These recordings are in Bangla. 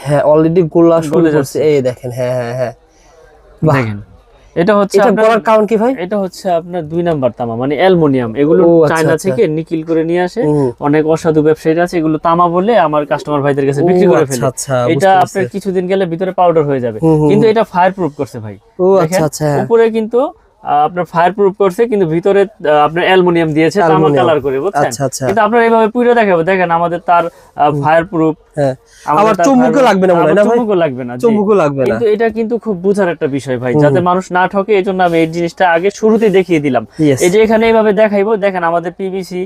হ্যাঁ অলরেডি গোলা শুরু করছে, এই দেখেন। হ্যাঁ হ্যাঁ হ্যাঁ দেখেন এটা হচ্ছে এটা গলার কাউন্ট কি ভাই? এটা হচ্ছে আপনার 2 নাম্বার তামা, মানে অ্যালুমিনিয়াম। এগুলো চায়না থেকে নিকিল করে নিয়ে আসে, অনেক অসাধু ব্যবসায়ীরা আছে এগুলো তামা বলে আমার কাস্টমার ভাইদের কাছে বিক্রি করে ফেলে। এটা আপনার কিছুদিন গেলে ভিতরে পাউডার হয়ে যাবে, কিন্তু এটা ফায়ার প্রুফ করছে ভাই। দেখেন উপরে কিন্তু আপনার ফায়ার প্রুফ করছে, কিন্তু ভিতরে আপনার অ্যালুমিনিয়াম দিয়েছে তামা কালার করে, বুঝছেন? কিন্তু আপনারা এইভাবে পুরো দেখাবো, দেখেন আমাদের তার ফায়ার প্রুফ। হ্যাঁ আবার চুম্বকও লাগবে না মনে হয় না ভাই? চুম্বকও লাগবে না, চুম্বকও লাগবে না। কিন্তু এটা কিন্তু খুব বুঝার একটা বিষয় ভাই, যাতে মানুষ না ঠকে, এজন্য আমি এই জিনিসটা আগে শুরুতেই দেখিয়ে দিলাম। এই যে এখানে এইভাবে দেখাইবো, দেখেন আমাদের পিভিসি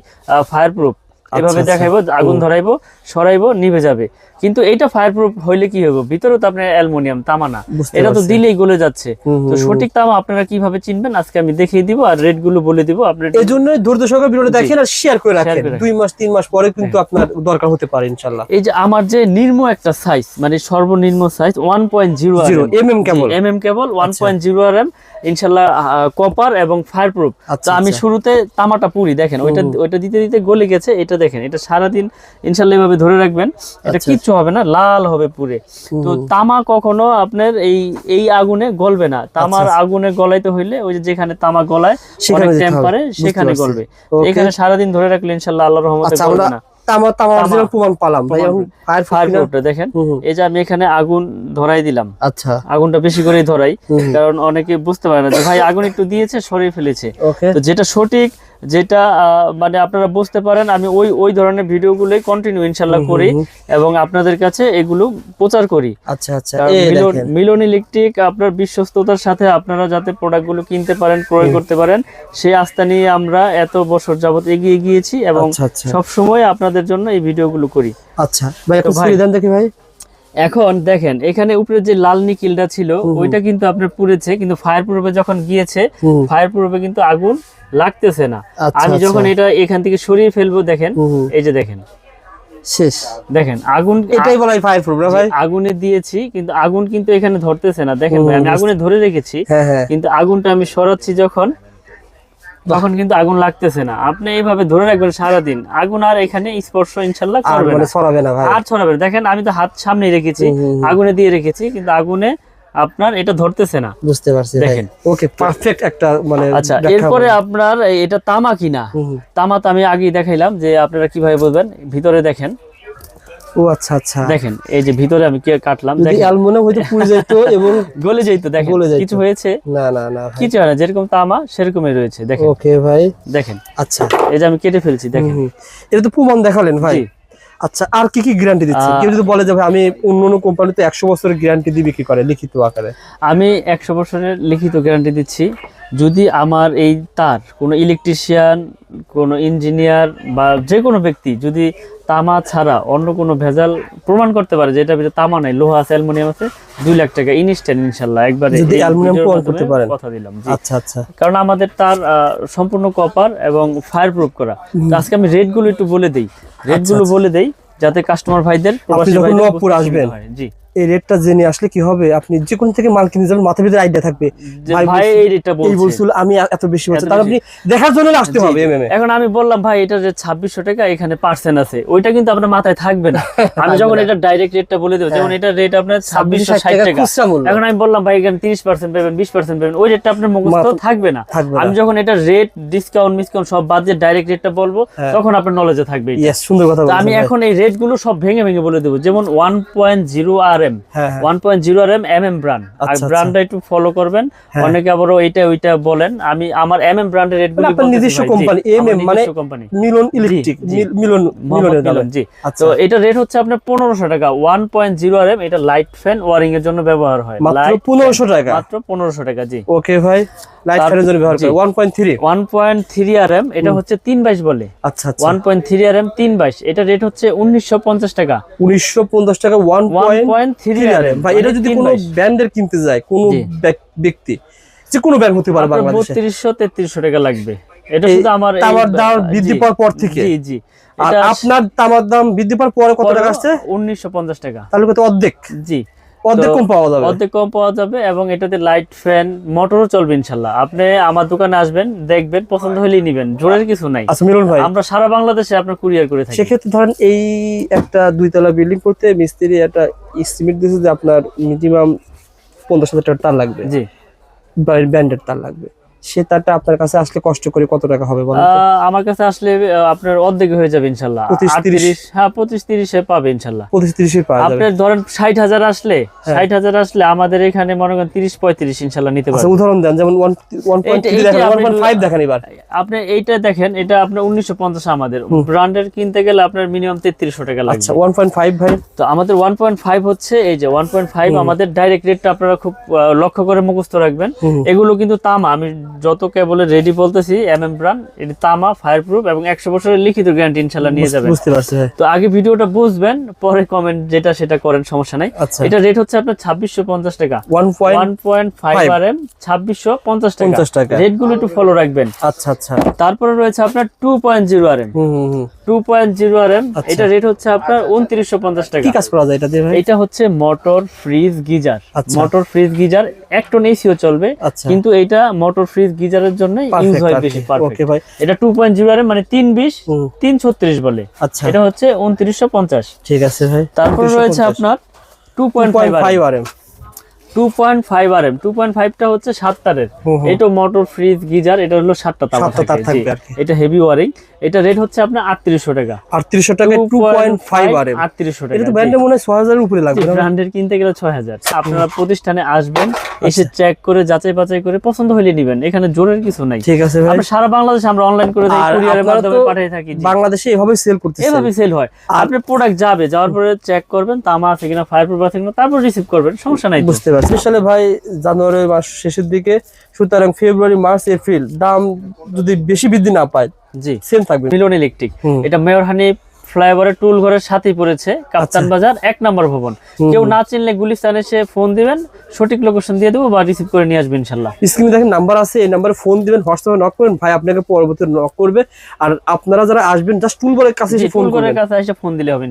ফায়ার প্রুফ এভাবে দেখাইবো, আগুন ধরাইবো, সরাইবো, নিভে যাবে। কিন্তু এটা ফায়ার প্রুফ হইলে কি হবে, ভিতরে তো আপনার অ্যালুমিনিয়াম তামা না, এটা তো দিলেই গলে যাচ্ছে। তো সঠিক তামা আপনারা কিভাবে চিনবেন আজকে আমি দেখিয়ে দিব, আর রেট গুলো বলে দিব। আপনার এজন্য ধৈর্য সহকারে ভিডিওটা দেখেন আর শেয়ার করে রাখেন। 2 মাস 3 মাস পরে কিন্তু আপনার দরকার হতে পারে ইনশাআল্লাহ। এই যে আমার যে নিম্ন একটা সাইজ, মানে সর্বনিম্ন সাইজ 1.0 mm কেবল, 1.0 mm ইনশাআল্লাহ, কপার এবং ফায়ার প্রুফ। তো আমি শুরুতে তামাটা পুরি, দেখেন ওইটা দিতে দিতে গলে গেছে। এটা দেখেন, এটা সারাদিন ইনশাআল্লাহ এভাবে ধরে রাখবেন, এটা কিচ্ছু হবে না, লাল হবে পুরে। তো তামা কখনো আপনার এই আগুনে গলবে না। তামার আগুনে গলাইতে হইলে ওই যে যেখানে তামা গলায় অনেক টেম্পারে সেখানে গলবে। এখানে সারাদিন ধরে রাখলে ইনশাআল্লাহ আল্লাহর রহমতে গলবে না। প্রমাণ পালাম ভাই। ফায়ার প্রুফটা দেখেন, এই যে আমি এখানে আগুন ধরাই দিলাম। আচ্ছা, আগুনটা বেশি করে ধরাই, কারণ অনেকে বুঝতে পারে না যে ভাই আগুন একটু দিয়েছে সরিয়ে ফেলেছে। তো যেটা সঠিক, যেটা মানে আপনারা বুঝতে পারেন, আমি ওই ধরনের ভিডিওগুলোই কন্টিনিউ ইনশাআল্লাহ করি এবং আপনাদের কাছে এগুলো প্রচার করি। আচ্ছা আচ্ছা, মিলন ইলেকট্রিক আপনার বিশ্বস্ততার সাথে আপনারা যাতে প্রোডাক্টগুলো কিনতে পারেন, প্রয়োগ করতে পারেন, সেই আস্থা নিয়ে আমরা এত বছর যাবত এগিয়ে গিয়েছি এবং সব সময় আপনাদের জন্য এই ভিডিওগুলো করি। আচ্ছা ভাই, একটু সুবিধান দেখি ভাই। এখন দেখেন এখানে উপরে যে লাল নিকিলটা ছিল ওইটা কিন্তু আপনার পুড়েছে, কিন্তু ফায়ার প্রুফে যখন গিয়েছে, ফায়ার প্রুফে কিন্তু আগুন লাগতেছে না। আমি যখন এটা এখান থেকে সরিয়ে ফেলবো, দেখেন এই যে দেখেন শেষ, দেখেন আগুন, এটাই বলা হয় ফায়ার প্রুফ না ভাই? আগুনে দিয়েছি কিন্তু আগুন কিন্তু এখানে ধরতেছে না। দেখেন ভাই, আমি আগুনে ধরে রেখেছি, কিন্তু আগুনটা আমি সরাচ্ছি যখন, তখন কিন্তু আগুন লাগতেছে না। আপনি এইভাবে ধরে রাখবেন সারাদিন, আগুন আর এখানে স্পর্শ ইনশাআল্লাহ করবে না, ছড়াবে না ভাই, আর ছড়াবে না। দেখেন আমি তো হাত সামনে রেখেছি, আগুনে দিয়ে রেখেছি, কিন্তু আগুনে আপনার এটা ধরতেছে না। বুঝতে পারছি, দেখেন ওকে পারফেক্ট একটা মানে। আচ্ছা, এরপরে আপনার এটা তামা কিনা, তামা তো আমি আগেই দেখাইলাম যে আপনারা কিভাবে বুঝবেন। ভিতরে দেখেন, ও আচ্ছা আচ্ছা, দেখেন এই যে ভিতরে আমি কাটলাম, দেখেন অ্যালুমিনিয়াম হয়তো পুড়ে যেত এবং গলে যেত। দেখেন কিছু হয়েছে না না না, কিছু হয় না, যেরকম তামা সেরকমই রয়েছে। দেখেন ওকে ভাই, দেখেন আচ্ছা এই যে আমি কেটে ফেলছি, দেখেন এটা তো প্রমাণ দেখালেন ভাই। আচ্ছা, আর কি কি গ্যারান্টি দিচ্ছে? কেউ যদি বলে যে ভাই আমি অন্য কোম্পানিতে 100 বছরের গ্যারান্টি দিয়ে বিক্রি করে লিখিত আকারে, আমি 100 বছরের লিখিত গ্যারান্টি দিচ্ছি। যদি আমার এই তার কোনো ইলেকট্রিশিয়ান, কোনো ইঞ্জিনিয়ার বা যে কোনো ব্যক্তি যদি তামা ছাড়া অন্য কোনো ভেজাল প্রমাণ করতে পারে যে এটা ভিতরে তামা নাই, লোহা আছে, অ্যালুমিনিয়াম আছে, 2 লাখ টাকা ইনস্ট্যান্ট ইনশাআল্লাহ একবারে যদি অ্যালুমিনিয়াম প্রমাণ করতে পারেন, কথা দিলাম। আচ্ছা আচ্ছা, কারণ আমাদের তার সম্পূর্ণ কপার এবং ফায়ার প্রুফ করা। আজকে আমি রেটগুলো একটু বলে দেই, রেটগুলো বলে দেই যাতে কাস্টমার ভাইদের, প্রবাসী ভাইদের আসবেন, জি এই রেটটা জেনে আসলে কি হবে, আপনি যে কোন থেকে মাল কিনে যাবেন মাথার ভিতরে আইডিয়া থাকবে ভাই এই রেটটা বলছিল, আমি এত বেশি বলছি, তার আপনি দেখার জন্য আসতে হবে এমএমএ। এখন আমি বললাম ভাই এটা যে 2600 টাকা এখানে পার্সেন্ট আছে, ওইটা কিন্তু আপনার মাথায় থাকবে না। আমি যখন এটা ডাইরেক্ট রেটটা বলে দেব, যেমন এটা রেট আপনার 2660 টাকা, এখন আমি বললাম ভাই এখানে 30% পাবেন, 20% পাবেন, ওই রেটটা আপনার মুখস্থ থাকবে না। আমি যখন এটা রেট ডিসকাউন্ট মিসকাউন্ট সব বাদ দিয়ে ডাইরেক্ট রেটটা বলবো, তখন আপনার নলেজে থাকবে। সুন্দর কথা বলছেন। আমি এখন এই রেটগুলো সব ভেঙে ভেঙে বলে দেব, যেমন 1.0 RM, 1.0 RM MM ব্র্যান্ড, আর ব্র্যান্ডটা একটু ফলো করবেন। অনেকে আবার এইটা ওইটা বলেন, আমি আমার MM ব্র্যান্ডের রেটগুলো আপনার নিজস্ব কোম্পানি, MM মানে মিলন ইলেকট্রিক, মিলন জি। তো এটা রেট হচ্ছে আপনার 1500 টাকা, 1.0 RM। এটা লাইট ফ্যান ওয়্যারিং এর জন্য ব্যবহার হয়, মাত্র 1500 টাকা, মাত্র 1500 টাকা। জি ওকে ভাই, লাইট ফ্যানের জন্য ব্যবহার করে 1.3 RM, এটা হচ্ছে 322 বলে। আচ্ছা আচ্ছা, 1.3 RM 322, এটা রেট হচ্ছে 1950 টাকা, 1950 টাকা 1.3 RM। ভাই এটা যদি কোনো ব্র্যান্ডের কিনতে যায় কোনো ব্যক্তি, যে কোনো ব্র্যান্ড হতে পারে বাংলাদেশে, 3200-3300 টাকা লাগবে। এটা শুধু আমার তামার দাম বৃদ্ধি পাওয়ার পর থেকে। জি জি, আর আপনার তামার দাম বৃদ্ধি পাওয়ার পরে কত টাকা আসছে? 1950 টাকা। তাহলে কত, অর্ধেক। জি, অর্ধেক কম পাওয়া যাবে, অর্ধেক কম পাওয়া যাবে এবং এটাতে লাইট ফ্যান মোটরও চলবে ইনশাআল্লাহ। আপনি আমার দোকানে আসবেন, দেখবেন, পছন্দ হলেই নেবেন, জোরের কিছু নাই। আচ্ছা মিলন ভাই, আমরা সারা বাংলাদেশে আপনার কুরিয়ার করে থাকি। সেক্ষেত্রে ধরেন এই একটা 2 তলা বিল্ডিং করতে মিস্ত্রি একটা এস্টিমেট দিয়েছে যে আপনার মিনিমাম 50,000 টাকা তার লাগবে, জি ব্র্যান্ডেড তার লাগবে, সে তারটা আপনার কাছে আসলে কষ্ট করে কত টাকা হবে বলেন তো? আমার কাছে আসলে আপনার অর্ধেক হয়ে যাবে ইনশাআল্লাহ। 25-30 হ্যাঁ 25-30 এ পাবে ইনশাআল্লাহ। 25-30 পাওয়া যাবে। আপনার ধরেন 60,000 আসলে 60,000 আসলে আমাদের এখানে মনে করেন 30-35 ইনশাআল্লাহ নিতে আচ্ছা পারবেন। উদাহরণ দেন, যেমন 1.3 দেখেন, 1.5 দেখেন এবার। আপনি এইটা দেখেন, এটা আপনার 1950 আমাদের ব্র্যান্ডের কিনতে গেলে আপনার মিনিমাম 3300 টাকা লাগবে। আচ্ছা 1.5 ভাই, তো আমাদের 1.5 হচ্ছে এই যে 1.5 আমাদের ডাইরেক্ট রেটটা আপনারা খুব লক্ষ্য করে মুখস্থ রাখবেন। এগুলো কিন্তু তামা, আমি যত কেবল রেডি বলতেছি এমএম ব্র্যান্ড, এটা তামা, ফায়ারপ্রুফ এবং 100 বছরের লিখিত গ্যারান্টি ইনশাআল্লাহ নিয়ে যাবেন। বুঝতে পারছি ভাই। তো আগে ভিডিওটা বুঝবেন, পরে কমেন্ট যেটা সেটা করেন, সমস্যা নাই। আচ্ছা এটা রেট হচ্ছে আপনার 2650 টাকা, 1.5 RM 2650 টাকা। রেট গুলো একটু ফলো রাখবেন। আচ্ছা আচ্ছা। তারপরে রয়েছে আপনার 2.0 RM, 2.0 RM, এটা রেট হচ্ছে আপনার 2950 টাকা। কি কাজ করা যায় এটা দিয়ে ভাই? এটা হচ্ছে মোটর, ফ্রিজ, গিজার। আচ্ছা। মোটর, ফ্রিজ, গিজার 1 টন এসিও চলবে, আচ্ছা। কিন্তু এটা মোটর, ফ্রিজ, গিজারের জন্য ইউজ হয় বেশি। পারফেক্ট। ওকে ভাই। এটা 2.0 RM মানে 320 336 বলে। আচ্ছা এটা হচ্ছে 2950। ঠিক আছে ভাই। তারপর রয়েছে আপনার 2.5 RM, 2.5 RM, 2.5 টা হচ্ছে 7 তারের। এটা মোটর, ফ্রিজ, গিজার, এটা হলো 7টা তার থাকবে। এটা হেভি ওয়ারিং, এটা রেট হচ্ছে আপনার 3800 টাকা। 3800 টাকা 2.5 RM, 3800 টাকা। এটা তো ব্র্যান্ডে মনে হয় 6000 এর উপরে লাগবে না? ব্র্যান্ডের কিনতে গেলে 6000। আপনারা প্রতিষ্ঠানে আসবেন, এসে চেক করে যাচাই বাছাই করে পছন্দ হলে নেবেন, এখানে জোরের কিছু নাই। ঠিক আছে ভাই। আমরা সারা বাংলাদেশে আমরা অনলাইন করে দেই, আর কুরিয়ারের আপনারা মাধ্যমে তো পাঠিয়ে থাকি। বাংলাদেশে এভাবে সেল করতেছেন? এভাবে সেল হয়। আপনি প্রোডাক্ট যাওয়ার পরে চেক করবেন তামা আছে কিনা, ফায়ারপ্রুফ আছে কিনা, তারপর রিসিভ করবেন, সমস্যা নাই। বুঝতে পারছি। আসলে ভাই জানুয়ারি মাস শেষের দিকে, সুতরাং ফেব্রুয়ারি, মার্চ, এপ্রিল দাম যদি বেশি বৃদ্ধি না পায়, জি সেম থাকবে। মিলন ইলেকট্রিক, এটা মেয়র হানিফ ফ্লাইওভারের টুল ঘরের সাথেই পড়েছে, কাপ্তান বাজার 1 নম্বর ভবন। কেউ না চিনলে গুলিস্তানে এসে ফোন দিবেন, সঠিক লোকেশন দিয়ে দেবো বা রিসিভ করে নিয়ে আসবেন ইনশাআল্লাহ। স্ক্রিনে দেখেন নাম্বার আছে, এই নাম্বারে ফোন দিবেন, হোয়াটসঅ্যাপে নক করবেন, ভাই আপনাকে পরবর্তীতে নক করবে। আর আপনারা যারা আসবেন জাস্ট টুল ঘরের কাছে এসে ফোন টুল করবেন। ঘরের কাছে এসে ফোন দিলে হবে।